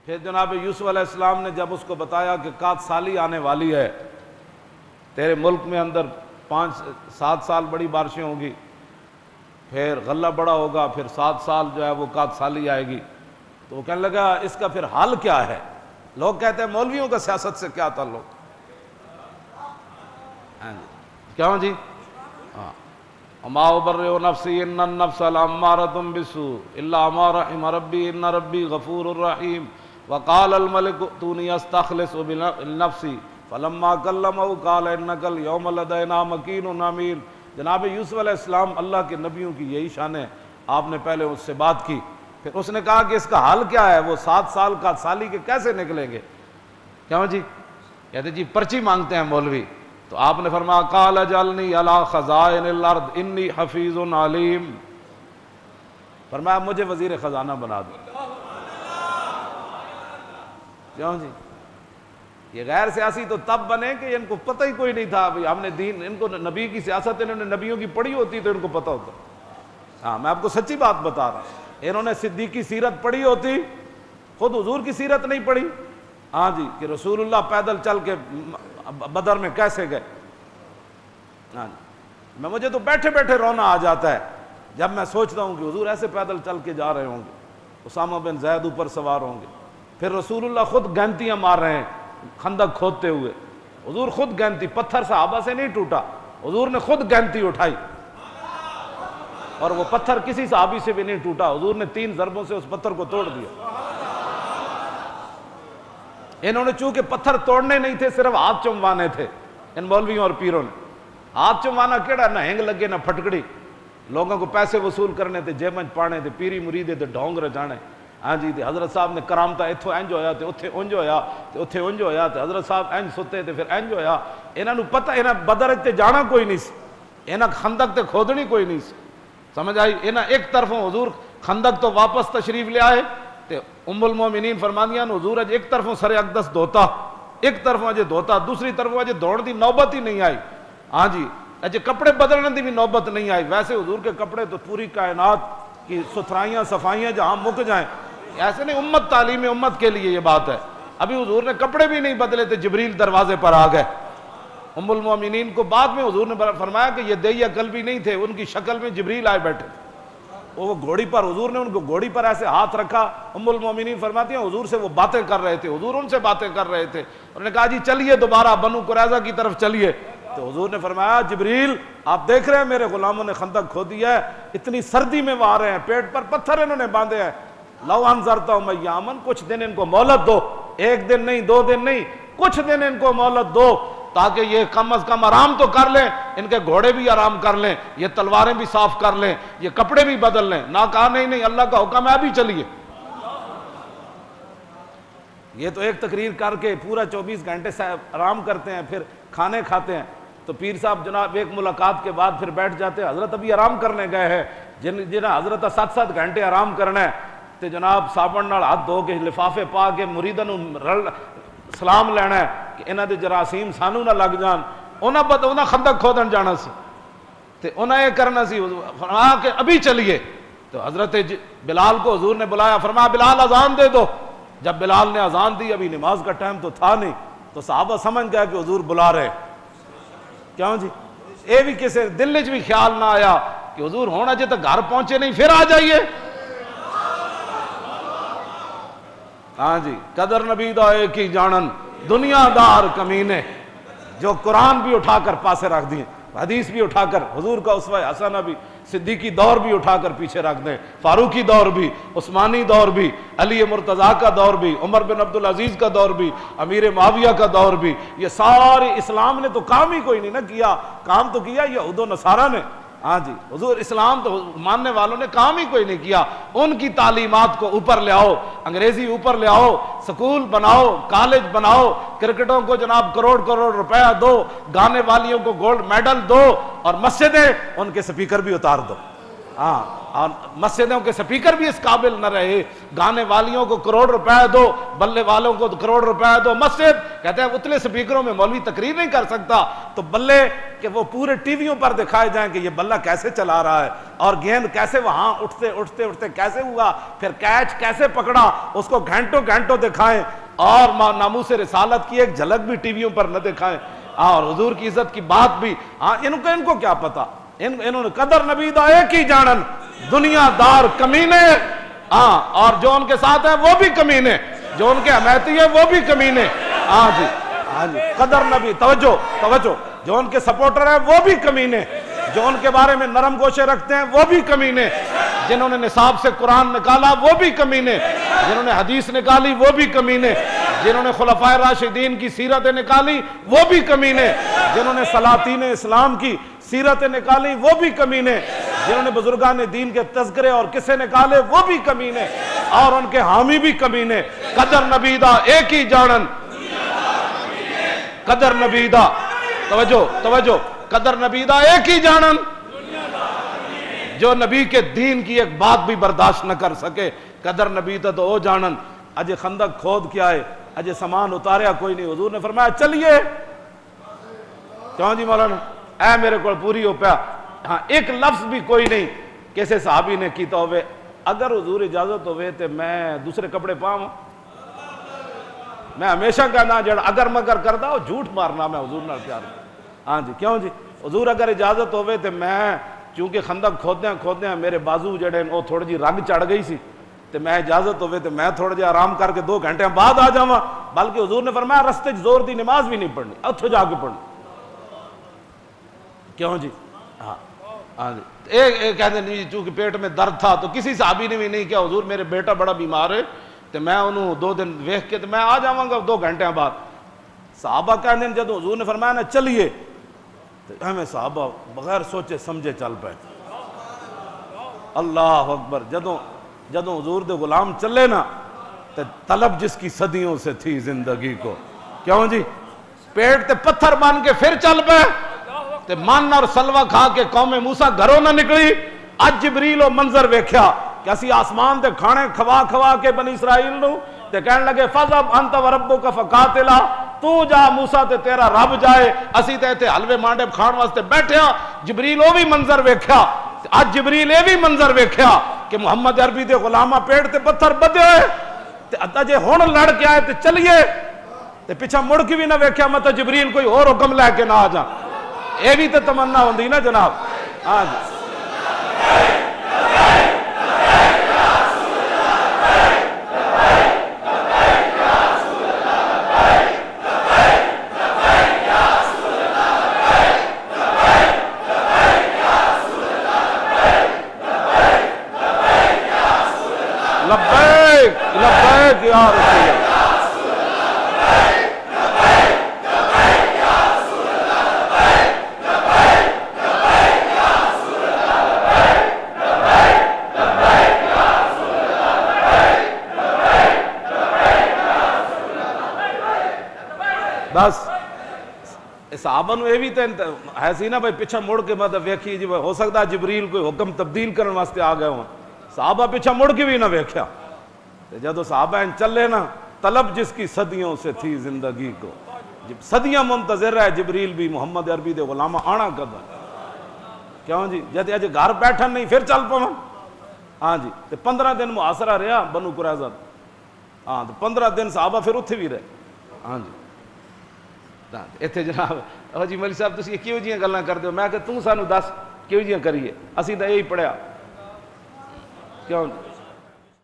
پھر جناب یوسف علیہ السلام نے جب اس کو بتایا کہ کات سالی آنے والی ہے، تیرے ملک میں اندر 5-7 سال بڑی بارشیں ہوں گی، پھر غلہ بڑا ہوگا، پھر 7 سال جو ہے وہ کات سالی آئے گی، تو وہ کہنے لگا اس کا پھر حل کیا ہے؟ لوگ کہتے ہیں مولویوں کا سیاست سے کیا تعلق؟ کیوں جی؟ وما ابرئ نفسی ان النفس لامارۃ بالسوء الا ما رحم ربی ان ربی غفور الرحیم وقال الملك ائتوني استخلص بنفسی فلما کلمہ قال انک اليوم لدینا مکین امین۔ جناب یوسف علیہ السلام اللہ کے نبیوں کی یہی شان ہے، آپ نے پہلے اس سے بات کی، پھر اس نے کہا کہ اس کا حل کیا ہے؟ وہ 7 سال کا سالی کے کیسے نکلیں گے؟ کیوں جی؟ کہتے جی پرچی مانگتے ہیں مولوی، تو آپ نے فرمایا قال اجعلنی علی خزائن الارض انی حفیظ علیم، فرمایا مجھے وزیر خزانہ بنا دو۔ کیوں جی؟ یہ غیر سیاسی تو تب بنے کہ ان کو پتہ ہی کوئی نہیں تھا، ہم نے دین، ان کو نبی کی سیاست انہوں نے نبیوں کی پڑھی ہوتی تو ان کو پتہ ہوتا۔ ہاں میں آپ کو سچی بات بتا رہا ہوں، انہوں نے صدیق کی سیرت پڑھی ہوتی، خود حضور کی سیرت نہیں پڑھی، ہاں جی، کہ رسول اللہ پیدل چل کے بدر میں کیسے گئے۔ ہاں جی، مجھے تو بیٹھے بیٹھے رونا آ جاتا ہے جب میں سوچتا ہوں کہ حضور ایسے پیدل چل کے جا رہے ہوں گے، اسامہ بن زید اوپر سوار ہوں گے، پھر رسول اللہ خود گینتیاں مار رہے ہیں خندق کھودتے ہوئے، حضور خود گینتی، پتھر صحابہ سے نہیں ٹوٹا، حضور نے خود گینتی اٹھائی اور وہ پتھر کسی صحابی سے بھی نہیں ٹوٹا، حضور نے 3 ضربوں سے اس پتھر کو توڑ دیا۔ انہوں نے چونکہ پتھر توڑنے نہیں تھے، صرف ہاتھ چموانے تھے، ان مولویوں اور پیروں نے۔ ہاتھ چموانا کیڑا، نہ ہینگ لگے نہ پھٹکڑی، لوگوں کو پیسے وصول کرنے تھے، جیبنج پانے تھے، پیری مریدے تھے ڈھونگ رجانے۔ ہاں جی، حضرت صاحب نے کرامتا اتھوں انج ہویا تے اتھے انج ہویا تے اتھے انج ہویا تے حضرت صاحب انج ستے تے پھر انج ہویا۔ انہاں نوں پتہ، انہاں بدر تے جانا کوئی نہیں سی، انہاں خندق تے کھودنی کوئی نہیں سی، سمجھ آئی؟ انہاں ایک طرفوں حضور خندق تو واپس تشریف لے آئے تے ام المومنین فرماندیاں حضور اج ایک طرفوں سر اقدس دھوتا، ایک طرفوں اجے دھوتا، دوسری طرفوں اجے دوڑ دی نوبت ہی نہیں آئی۔ ہاں جی، اجے کپڑے بدلنے دی بھی نوبت نہیں آئی۔ ویسے حضور کے کپڑے تو پوری کائنات کی ستھرائیاں صفائیاں جہاں مک جائیں، ایسے نہیں، امت تعلیم امت کے لیے یہ بات ہے۔ ابھی حضور نے کپڑے بھی نہیں بدلے تھے، جبریل دروازے پر آ گئے۔ ام المومنین کو بعد میں حضور نے فرمایا کہ یہ دہیہ قلبی نہیں تھے، ان کی شکل میں جبریل آئے بیٹھے تھے، وہ گھوڑی پر، حضور نے ان کو گھوڑی پر ایسے ہاتھ رکھا۔ ام المومنین فرماتی ہیں حضور سے وہ باتیں کر رہے تھے، حضور ان سے باتیں کر رہے تھے، انہوں نے کہا جی چلیے دوبارہ بنو قریظہ کی طرف چلیے، تو حضور نے فرمایا جبریل آپ دیکھ رہے ہیں میرے غلاموں نے خندق کھودی ہے، اتنی سردی میں وہ آ رہے ہیں، پیٹ پر پتھر انہوں نے باندھے ہیں، لو انذرتہم ایاما، کچھ دن ان کو مہلت دو، 1 دن نہیں 2 دن نہیں، کچھ دن ان کو مہلت دو تاکہ یہ کم از کم آرام تو کر لیں، ان کے گھوڑے بھی آرام کر لیں، یہ تلواریں بھی صاف کر لیں، یہ کپڑے بھی بدل لیں۔ نہ کہا نہیں اللہ کا حکم ہے ابھی چلیے۔ یہ تو ایک تقریر کر کے پورا 24 گھنٹے سے آرام کرتے ہیں، پھر کھانے کھاتے ہیں، تو پیر صاحب جناب ایک ملاقات کے بعد پھر بیٹھ جاتے ہیں، حضرت ابھی آرام کرنے گئے ہیں، جنہیں حضرت 7 گھنٹے آرام کرنا ہے، تو جناب صابن نال ہاتھ دھو کے لفافے پا کے مریداں نوں سلام لینا ہے کہ انہاں دے جراثیم سانو نہ لگ جان۔ انہاں خندق کھودن جانا سی تے انہاں یہ کرنا سی، فرمایا کہ ابھی چلیے۔ تو حضرت بلال کو حضور نے بلایا، فرمایا بلال اذان دے دو۔ جب بلال نے اذان دی، ابھی نماز کا ٹائم تو تھا نہیں، تو صحابہ سمجھ گئے کہ حضور بلا رہے۔ کیوں جی؟ اے بھی کسے دل وچ بھی خیال نہ آیا کہ حضور ہونا جے تو گھر پہنچے نہیں پھر آ جائیے۔ ہاں جی، قدر نبی دا ایک ہی جانن، دنیا دار کمینے، جو قرآن بھی اٹھا کر پاسے رکھ دیں، حدیث بھی اٹھا کر، حضور کا اسوہ حسنہ بھی، صدیقی دور بھی اٹھا کر پیچھے رکھ دیں، فاروقی دور بھی، عثمانی دور بھی، علی مرتضیٰ کا دور بھی، عمر بن عبدالعزیز کا دور بھی، امیر معاویہ کا دور بھی، یہ سارے اسلام نے تو کام ہی کوئی نہیں نہ کیا، کام تو کیا یہود و نصارہ نے۔ ہاں جی، حضور اسلام تو ماننے والوں نے کام ہی کوئی نہیں کیا۔ ان کی تعلیمات کو اوپر لے آؤ، انگریزی اوپر لے آؤ، سکول بناؤ، کالج بناؤ، کرکٹوں کو جناب کروڑ کروڑ روپیہ دو، گانے والیوں کو گولڈ میڈل دو، اور مسجدیں ان کے سپیکر بھی اتار دو۔ ہاں، اور مسجدوں کے سپیکر بھی اس قابل نہ رہے، گانے والیوں کو کروڑ روپے دو، بلے والوں کو کروڑ روپے دو، مسجد کہتے ہیں اتنے سپیکروں میں مولوی تقریر نہیں کر سکتا، تو بلے کہ وہ پورے ٹی ویوں پر دکھائے جائیں کہ یہ بلہ کیسے چلا رہا ہے، اور گیند کیسے وہاں اٹھتے کیسے ہوا، پھر کیچ کیسے پکڑا، اس کو گھنٹوں گھنٹوں دکھائیں، اور ناموس رسالت کی ایک جھلک بھی ٹی ویوں پر نہ دکھائیں، اور حضور کی عزت کی بات بھی، ہاں ان کو کیا پتا، انہوں نے قدر نبی دا ایک ہی جانن، دنیا دار کمینے، ہاں، اور جو ان کے ساتھ ہیں وہ بھی کمینے، جو ان کے حمایتی ہیں وہ بھی کمینے، ہاں جی، ہاں جی، قدر نبی، توجہ، جو ان کے سپورٹر ہیں وہ بھی کمینے، جو ان کے بارے میں نرم گوشے رکھتے ہیں وہ بھی کمینے، جنہوں نے نصاب سے قرآن نکالا وہ بھی کمینے، جنہوں نے حدیث نکالی وہ بھی کمینے، جنہوں نے خلفائے راشدین کی سیرتیں نکالی وہ بھی کمینے، جنہوں نے سلاطین اسلام کی سیرتیں نکالی وہ بھی کمینے، جنہوں نے بزرگان دین کے تذکرے اور قصے نکالے وہ بھی کمینے، اور ان کے حامی بھی کمینے۔ قدر نبی دا ایک ہی جانن، قدر نبی دا، توجہ، قدر نبی دا ایک ہی جانن، جو نبی کے دین کی ایک بات بھی برداشت نہ کر سکے، قدر نبی دا تو او جانن۔ اجے خندق کھود کیا ہے، اجے سامان اتاریا کوئی نہیں، حضور نے فرمایا چلیے، کیوں جی مولانا، اے میرے کو پوری ہو پیا، ہاں ایک لفظ بھی کوئی نہیں کیسے صحابی نے کیتا ہوئے، اگر حضور اجازت ہوئے تو میں دوسرے کپڑے پاؤں، میں ہمیشہ کہنا جڑا اگر مگر کردا وہ جھوٹ مارنا، میں حضور نال پیار، ہاں جی، کیوں جی، حضور اگر اجازت ہوئے تو میں، چونکہ خندق کھودیاں میرے بازو جڑے وہ تھوڑی جی رگ چڑھ گئی سی، تو میں اجازت ہوئے تو میں تھوڑا جہا آرام کر کے 2 گھنٹے بعد آ جاواں، بلکہ حضور نے فرمایا رستے زور دی نماز بھی نہیں پڑھنی، اتھو جا کے پڑھنی، کیوں جی، ہاں جی، ایک کہتے نہیں چونکہ پیٹ میں درد تھا تو کسی صحابی نے بھی نہیں کیا حضور میرے بیٹا بڑا بیمار ہے تو میں انہوں 2 دن ویکھ کے تو میں آ جاواں گا 2 گھنٹے بعد۔ صحابہ کہتے ہیں جب حضور نے فرمایا نا چلیے تو ہمیں صحابہ بغیر سوچے سمجھے چل پائے، اللہ اکبر، جدوں حضور دے غلام چلے نا تو طلب جس کی صدیوں سے تھی زندگی کو، کیوں جی، پیٹ تے پتھر بن کے پھر چل پائے، تے من اور سلوہ کھا کے قوم موسیٰ گھروں نہ نکلی، اج جبریل و منظر ویکھیا کہ اسی آسمان تے کھانے کھوا کے بنی اسرائیل نو تے کہنے لگے فَذَبْ أَنْتَ وَرَبُّكَ فَقَاتِلَا، تو جا موسیٰ تے تیرا رب جائے، اسی تے حلوے مانڈے کھان واسطے بیٹھیا۔ جبریل وہ بھی منظر ویکھیا، اج جبریل یہ بھی منظر ویکھیا کہ محمد عربی دے غلامہ پیٹ تے پتھر بدے ہوئے تے ادا جے ہن لڑ کے آئے تے چلیے تے پیچھا مڑ کے بھی نہ ویکھیا مت جبریل کوئی اور حکم لے کے نہ آ جا، یہ بھی تو تمنا ہوندی نا جناب، ہاں جی، لبیک لبیک یا رسول اللہ، بس صحابہ نو یہ بھی تو ہے سی نا بھائی پیچھا مڑ کے مطلب ویکھی جی ہو سکتا ہے جبریل کوئی حکم تبدیل کرنے واسطے آ گئے ہوں، صحابہ پیچھا مڑ کے بھی نہ ویکھیا، جدو صحابہ چلے نا طلب جس کی صدیوں سے تھی زندگی کو، صدیاں منتظر ہے جبریل بھی محمد عربی دے غلامہ آنا قدر، کیوں جی، جد اج گھر بیٹھن نہیں پھر چل پاواں، ہاں جی، 15 دن محاصرہ رہا بنو قریظہ، ہاں 15 دن صحابہ پھر اتھے بھی رہے، ہاں جی، اتنے جناب او جی مولوی صاحب تسی کیوں جیاں گلاں کردے ہو، میں کہ تو سانو دس کیوں جیاں کریے، اسی تو یہی پڑھیا، کیوں